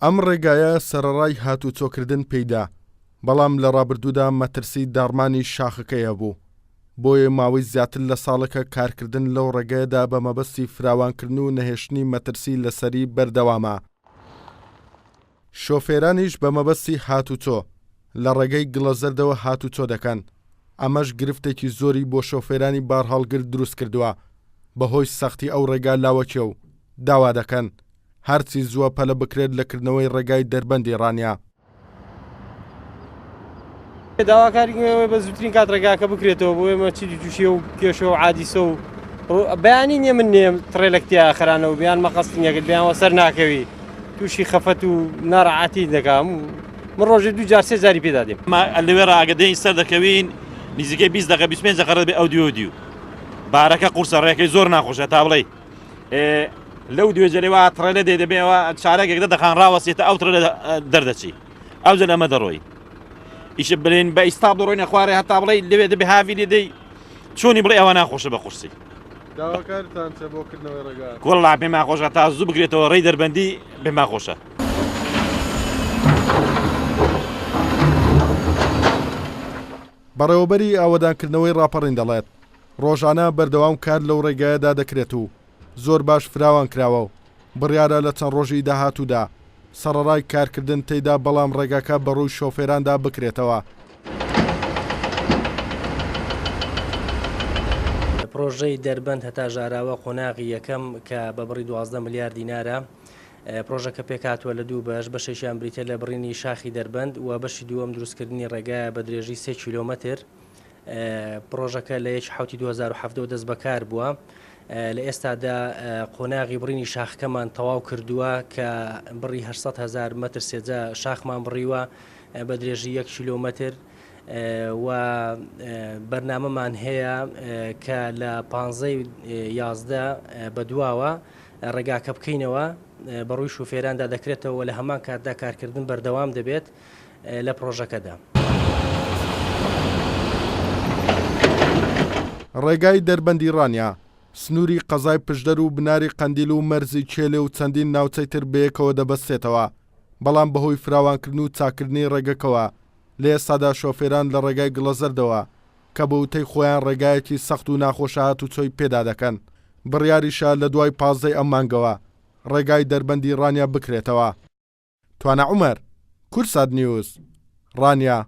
ئەم ڕێگایە سەرەڕای هاتوچۆکردن پێیدا، بەڵام لە ڕابردوودا مەترسی داڕمانی شاخەکەیە بوو. بۆیە ماوەی زیاتر لە ساڵەکە کارکردن لەو ڕێگەیەدا بە مەبەستی فراوانکردن و نەهێشتنی مەترسی لەسەری بەردەوامە. شۆفێرانیش بە مەبەستی هاتوچۆ لە ڕێگەی گڵەزەردەوە هاتوچۆ دەکەن. ئەمەش گرفتێکی زۆری بۆ شۆفێرانی بار هەڵگر دروست کردووە، بەهۆی سەختی ئەو ڕێگا لاوەکیە و داوا دەکەن هەرچی زووە پەلە بکرێت لە کردنەوەی ڕێگای دەربەندی ڕانیا. داواکاری بە زووترین کات ڕێگاکە بکرێتەوە بۆ ئێمە چی تووشیە و کێشە و عادیسە و بەیانی نییە من نێم تڕێلەکتیا خەرانەوە بیان مەقەستنیەکرد بیانەوە سەر ناکەوی تووشی خەفەت و ناڕەعاتی دەکەم. من ڕۆژێ 2 جار 3 جاری پێدا دێم. لەوێ ڕاگەدەین سەر دەکەوین نزیکەی 20 دقیقە 25 دقیقە بێ ئەو دیو بارەکە قورسە ڕێەکەی زۆر ناخۆشە تا بڵێ لەو دوێجەرەوە تڕێلە دەبێەوە چارەکێک دەخان ڕاوەسێتە ئەو تڕێلە دەردەچی ئەو جە ئەمە دەڕۆی ئیش بڵێن بە ئیستا بڕۆینە خوارێ هەتا بڵێ لەوێ دەبێ هاوی لێدەی چۆنی بڵێ ئەوە ناخۆشە بە قورسی. داواکارتان چە بۆ کردنەوەی ڕێگا؟ وەڵڵا پێما خۆشە تا زوو بگرێتەوە ڕێی دەربەندی پێما خۆشە. بەڕێوەبەری ئاوەدانکردنەوەی ڕاپەڕین دەڵێت ڕۆژانە بەردەوام کار لەو ڕێگایەدا دەکرێت و زۆر باش فراوان کراوە و بڕیارە لە چەند ڕۆژی داهاتوودا سەرەڕای کارکردن تێیدا بەڵام ڕێگاکە بەڕووی شۆفێراندا بکرێتەوە. پرۆژەی دەربەند هەتا ژاراوە قۆناغی یەکەم کە بە بڕی 12 ملیار دینارە. پرۆژەکە پێکاتوە لە 2 بەش، بەشێکیان بریتە لە بڕینی شاخی دەربەند و بەشی دووەم دروستکردنی ڕێگایە بە درێژی 3 کیلۆمەتر. پرۆژەکە لە 1 2007 دەست بەکار بووە. لە ئێستادا قۆناغی بڕینی شاخەکەمان تەواو کردووە کە بڕی 800,000 مەتر سێجا شاخمان بڕیوە بە درێژی 1 کیلۆمەتر و بەرنامەمان هەیە کە لە 15/11 بەدواوە ڕێگاکە بکەینەوە بەڕووی شوفێراندا دەکرێتەوە لە هەمان کاتدا کارکردن بەردەوام دەبێت لە پرۆژەکەدا. ڕێگای دەربەندی ڕانیا سنووری قەزای پشدەر و بناری قەندیل و مەرزی کێلێ و چەندین ناوچەی تر بەیەکەوە دەبەستێتەوە، بەڵام بەهۆی فراوانکردن و چاکردنی ڕێگەکەوە لە ئێستادا شۆفێران لە ڕێگای گڵەزەردەوە کە بە وتەی خۆیان ڕێگایەکی سەخت و ناخۆشە هاتوچۆی پێدا دەکەن بڕیاریشە لە دوای 15 ئەم مانگەوە ڕێگای دەربەندی ڕانیا بکرێتەوە. توانە عومەر، کورسات نیوز، ڕانیا.